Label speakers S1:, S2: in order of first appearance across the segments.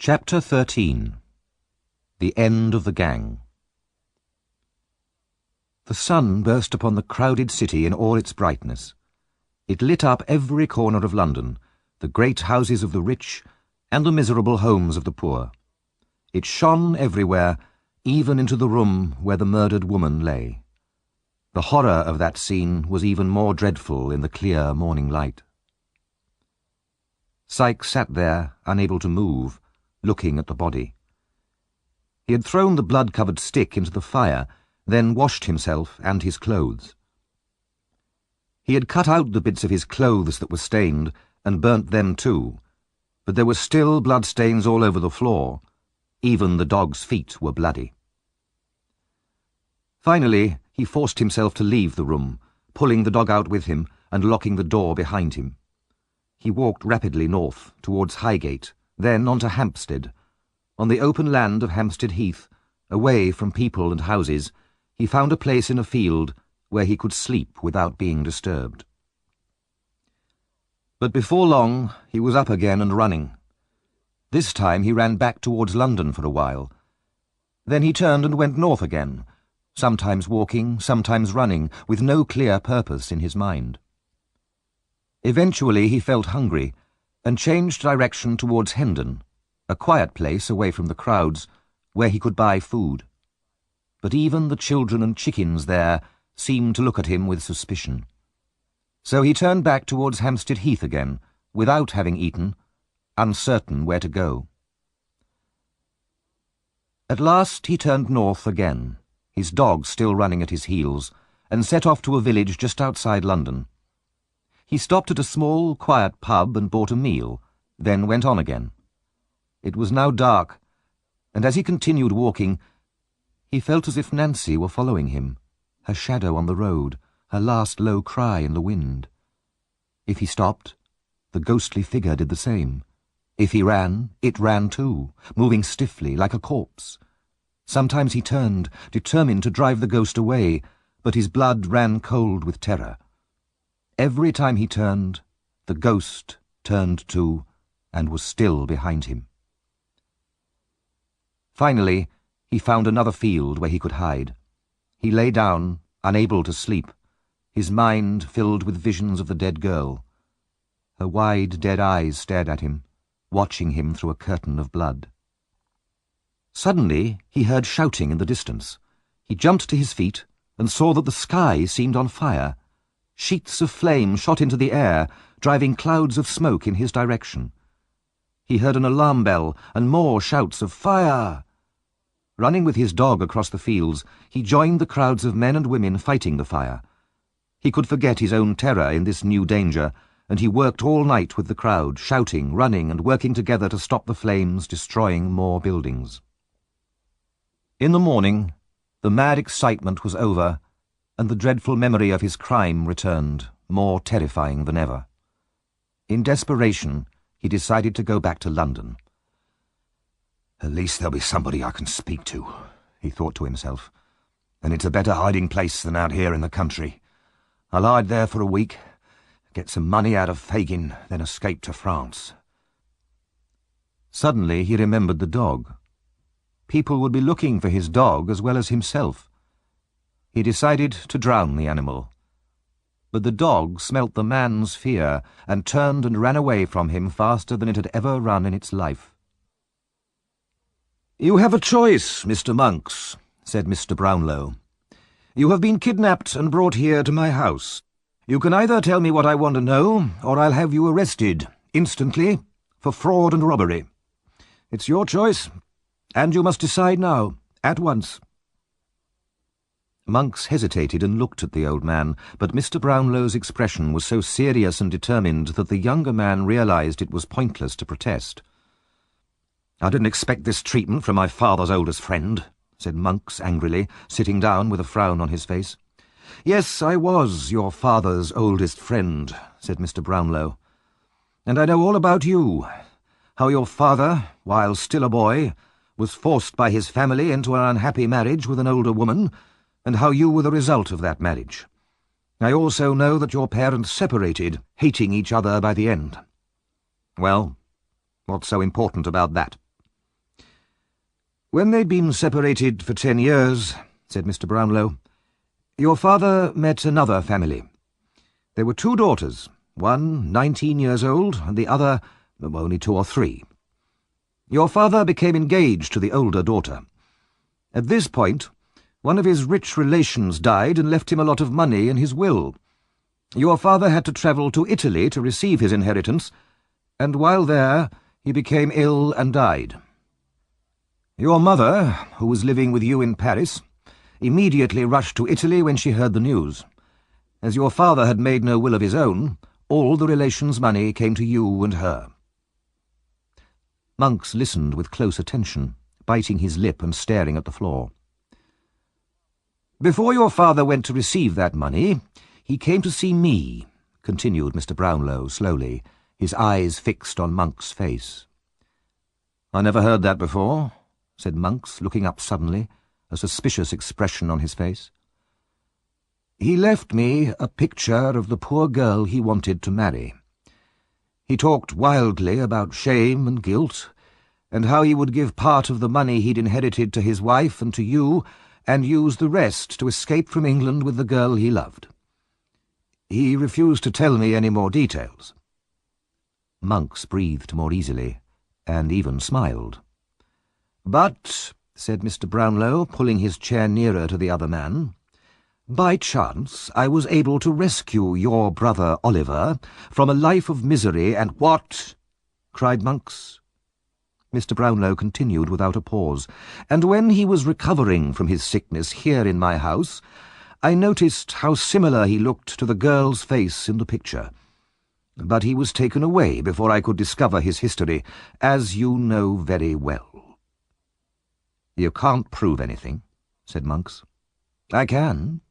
S1: Chapter 13. The End of the Gang. The sun burst upon the crowded city in all its brightness. It lit up every corner of London, the great houses of the rich and the miserable homes of the poor. It shone everywhere, even into the room where the murdered woman lay. The horror of that scene was even more dreadful in the clear morning light. Sikes sat there, unable to move, looking at the body. He had thrown the blood-covered stick into the fire, then washed himself and his clothes. He had cut out the bits of his clothes that were stained and burnt them too, but there were still bloodstains all over the floor. Even the dog's feet were bloody. Finally, he forced himself to leave the room, pulling the dog out with him and locking the door behind him. He walked rapidly north, towards Highgate, then on to Hampstead. On the open land of Hampstead Heath, away from people and houses, he found a place in a field where he could sleep without being disturbed. But before long he was up again and running. This time he ran back towards London for a while. Then he turned and went north again, sometimes walking, sometimes running, with no clear purpose in his mind. Eventually he felt hungry, and changed direction towards Hendon, a quiet place away from the crowds, where he could buy food. But even the children and chickens there seemed to look at him with suspicion. So he turned back towards Hampstead Heath again, without having eaten, uncertain where to go. At last he turned north again, his dog still running at his heels, and set off to a village just outside London. He stopped at a small, quiet pub and bought a meal, then went on again. It was now dark, and as he continued walking, he felt as if Nancy were following him, her shadow on the road, her last low cry in the wind. If he stopped, the ghostly figure did the same. If he ran, it ran too, moving stiffly like a corpse. Sometimes he turned, determined to drive the ghost away, but his blood ran cold with terror. Every time he turned, the ghost turned too, and was still behind him. Finally, he found another field where he could hide. He lay down, unable to sleep, his mind filled with visions of the dead girl. Her wide, dead eyes stared at him, watching him through a curtain of blood. Suddenly, he heard shouting in the distance. He jumped to his feet and saw that the sky seemed on fire. Sheets of flame shot into the air, driving clouds of smoke in his direction. He heard an alarm bell and more shouts of "Fire!" Running with his dog across the fields, he joined the crowds of men and women fighting the fire. He could forget his own terror in this new danger, and he worked all night with the crowd, shouting, running, and working together to stop the flames destroying more buildings. In the morning, the mad excitement was over, and the dreadful memory of his crime returned, more terrifying than ever. In desperation, he decided to go back to London. "At least there'll be somebody I can speak to," he thought to himself. "And it's a better hiding place than out here in the country. I'll hide there for a week, get some money out of Fagin, then escape to France." Suddenly he remembered the dog. People would be looking for his dog as well as himself. He decided to drown the animal. But the dog smelt the man's fear and turned and ran away from him faster than it had ever run in its life. "You have a choice, Mr. Monks," said Mr. Brownlow. "You have been kidnapped and brought here to my house. You can either tell me what I want to know, or I'll have you arrested, instantly, for fraud and robbery. It's your choice, and you must decide now, at once." Monks hesitated and looked at the old man, but Mr. Brownlow's expression was so serious and determined that the younger man realized it was pointless to protest. "I didn't expect this treatment from my father's oldest friend," said Monks angrily, sitting down with a frown on his face. "Yes, I was your father's oldest friend," said Mr. Brownlow. "And I know all about you, how your father, while still a boy, was forced by his family into an unhappy marriage with an older woman, and how you were the result of that marriage. I also know that your parents separated, hating each other by the end. Well, what's so important about that? "When they'd been separated for 10 years, said Mr. Brownlow, your father met another family. There were 2 daughters, one 19 years old and the other only 2 or 3. Your father became engaged to the older daughter. At this point, one of his rich relations died and left him a lot of money in his will. Your father had to travel to Italy to receive his inheritance, and while there, he became ill and died. Your mother, who was living with you in Paris, immediately rushed to Italy when she heard the news. As your father had made no will of his own, all the relations' money came to you and her." Monks listened with close attention, biting his lip and staring at the floor. "Before your father went to receive that money, he came to see me," continued Mr. Brownlow slowly, his eyes fixed on Monk's face. "I never heard that before," said Monks, looking up suddenly, a suspicious expression on his face. "He left me a picture of the poor girl he wanted to marry. He talked wildly about shame and guilt, and how he would give part of the money he'd inherited to his wife and to you, and use the rest to escape from England with the girl he loved. He refused to tell me any more details." Monks breathed more easily, and even smiled. "But," said Mr. Brownlow, pulling his chair nearer to the other man, "by chance I was able to rescue your brother Oliver from a life of misery and—" "What?" cried Monks. Mr. Brownlow continued without a pause. "And when he was recovering from his sickness here in my house, I noticed how similar he looked to the girl's face in the picture. But he was taken away before I could discover his history, as you know very well." "You can't prove anything," said Monks. "I can.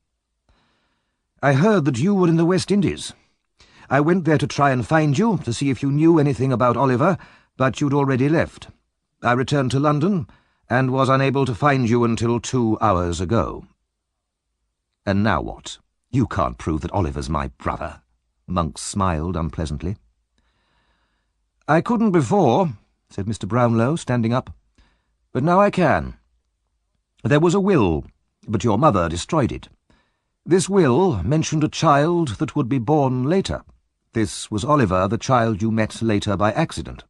S1: I heard that you were in the West Indies. I went there to try and find you, to see if you knew anything about Oliver, but you'd already left. I returned to London, and was unable to find you until 2 hours ago." "And now what? You can't prove that Oliver's my brother." Monks smiled unpleasantly. "I couldn't before," said Mr. Brownlow, standing up, "but now I can. There was a will, but your mother destroyed it. This will mentioned a child that would be born later. This was Oliver, the child you met later by accident.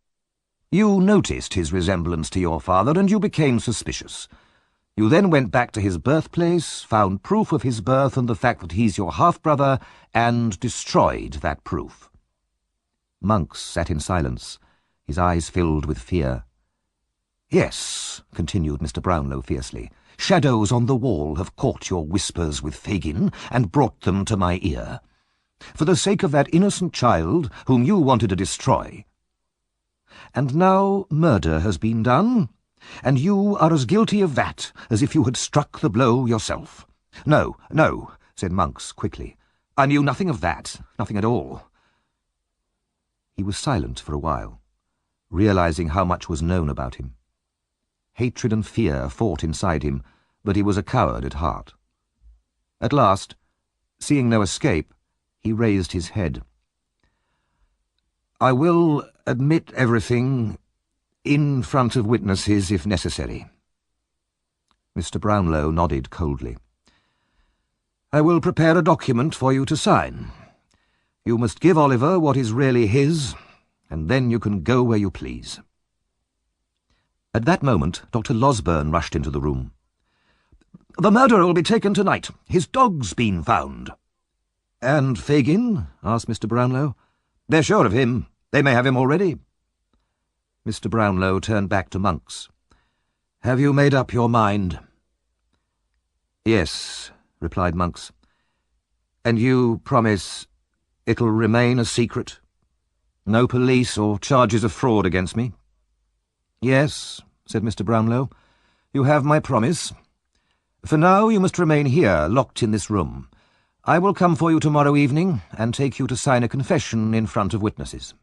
S1: You noticed his resemblance to your father, and you became suspicious. You then went back to his birthplace, found proof of his birth and the fact that he's your half-brother, and destroyed that proof." Monks sat in silence, his eyes filled with fear. "Yes," continued Mr. Brownlow fiercely, "shadows on the wall have caught your whispers with Fagin and brought them to my ear. For the sake of that innocent child whom you wanted to destroy. And now murder has been done, and you are as guilty of that as if you had struck the blow yourself." "No, no," said Monks quickly. "I knew nothing of that, nothing at all." He was silent for a while, realizing how much was known about him. Hatred and fear fought inside him, but he was a coward at heart. At last, seeing no escape, he raised his head. "I will admit everything in front of witnesses if necessary." Mr. Brownlow nodded coldly. "I will prepare a document for you to sign. You must give Oliver what is really his, and then you can go where you please." At that moment, Dr. Losberne rushed into the room. "The murderer will be taken tonight. His dog's been found." "And Fagin?" asked Mr. Brownlow. "They're sure of him. They may have him already." Mr. Brownlow turned back to Monks. "Have you made up your mind?" "Yes," replied Monks. "And you promise it'll remain a secret? No police or charges of fraud against me?" "Yes," said Mr. Brownlow. "You have my promise. For now you must remain here, locked in this room. I will come for you tomorrow evening and take you to sign a confession in front of witnesses."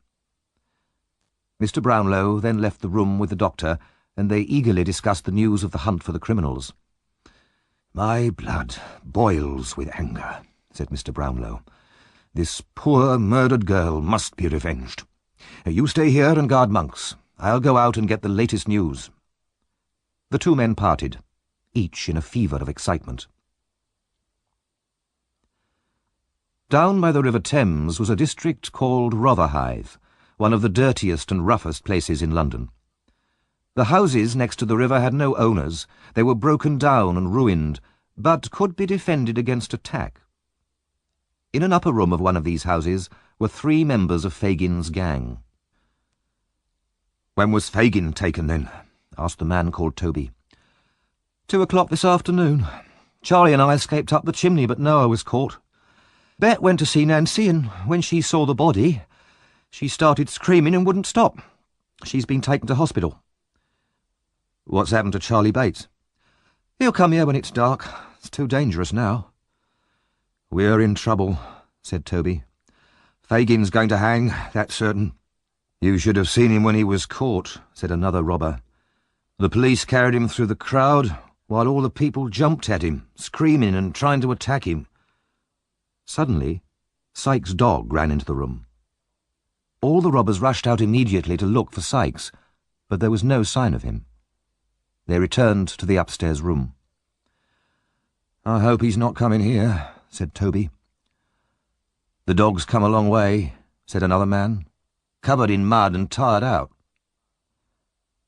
S1: Mr. Brownlow then left the room with the doctor, and they eagerly discussed the news of the hunt for the criminals. "My blood boils with anger," said Mr. Brownlow. "This poor murdered girl must be revenged. You stay here and guard Monks. I'll go out and get the latest news." The two men parted, each in a fever of excitement. Down by the River Thames was a district called Rotherhithe, one of the dirtiest and roughest places in London. The houses next to the river had no owners. They were broken down and ruined, but could be defended against attack. In an upper room of one of these houses were 3 members of Fagin's gang. "When was Fagin taken, then?" asked the man called Toby. 2 o'clock this afternoon. Charlie and I escaped up the chimney, but Noah was caught. Bet went to see Nancy, and when she saw the body, she started screaming and wouldn't stop. She's been taken to hospital." "What's happened to Charlie Bates?" "He'll come here when it's dark. It's too dangerous now." "We're in trouble," said Toby. "Fagin's going to hang, that's certain." "You should have seen him when he was caught," said another robber. "The police carried him through the crowd, while all the people jumped at him, screaming and trying to attack him." Suddenly, Sykes' dog ran into the room. All the robbers rushed out immediately to look for Sykes, but there was no sign of him. They returned to the upstairs room. "I hope he's not coming here," said Toby. "The dog's come a long way," said another man, "covered in mud and tired out."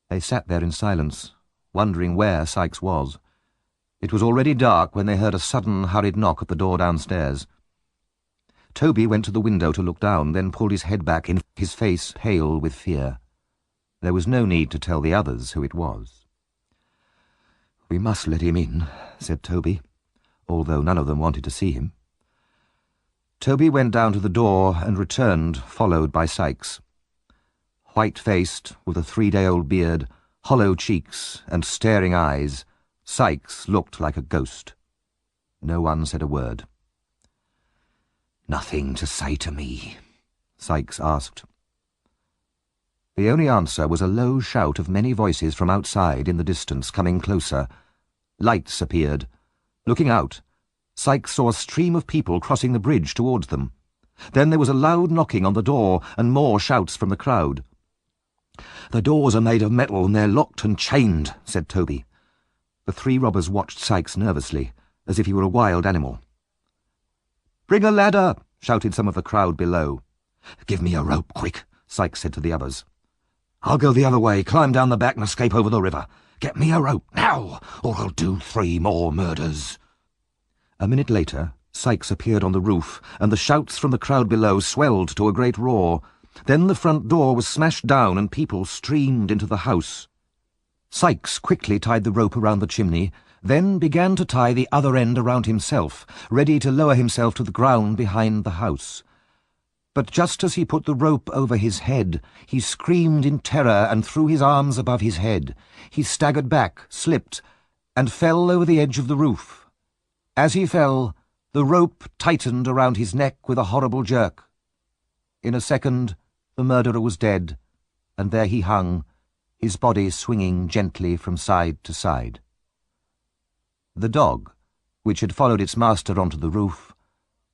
S1: They sat there in silence, wondering where Sykes was. It was already dark when they heard a sudden, hurried knock at the door downstairs. Toby went to the window to look down, then pulled his head back, his face pale with fear. There was no need to tell the others who it was. "We must let him in," said Toby, although none of them wanted to see him. Toby went down to the door and returned, followed by Sykes. White-faced, with a 3-day-old beard, hollow cheeks and staring eyes, Sykes looked like a ghost. No one said a word. "Nothing to say to me?" Sykes asked. The only answer was a low shout of many voices from outside in the distance, coming closer. Lights appeared. Looking out, Sykes saw a stream of people crossing the bridge towards them. Then there was a loud knocking on the door and more shouts from the crowd. "The doors are made of metal and they're locked and chained," said Toby. The 3 robbers watched Sykes nervously, as if he were a wild animal. "Bring a ladder!" shouted some of the crowd below. "Give me a rope, quick," Sykes said to the others. "I'll go the other way, climb down the back and escape over the river. Get me a rope, now, or I'll do 3 more murders." A minute later, Sykes appeared on the roof, and the shouts from the crowd below swelled to a great roar. Then the front door was smashed down and people streamed into the house. Sykes quickly tied the rope around the chimney, then began to tie the other end around himself, ready to lower himself to the ground behind the house. But just as he put the rope over his head, he screamed in terror and threw his arms above his head. He staggered back, slipped, and fell over the edge of the roof. As he fell, the rope tightened around his neck with a horrible jerk. In a second, the murderer was dead, and there he hung, his body swinging gently from side to side. The dog, which had followed its master onto the roof,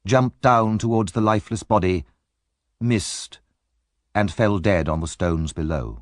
S1: jumped down towards the lifeless body, missed, and fell dead on the stones below.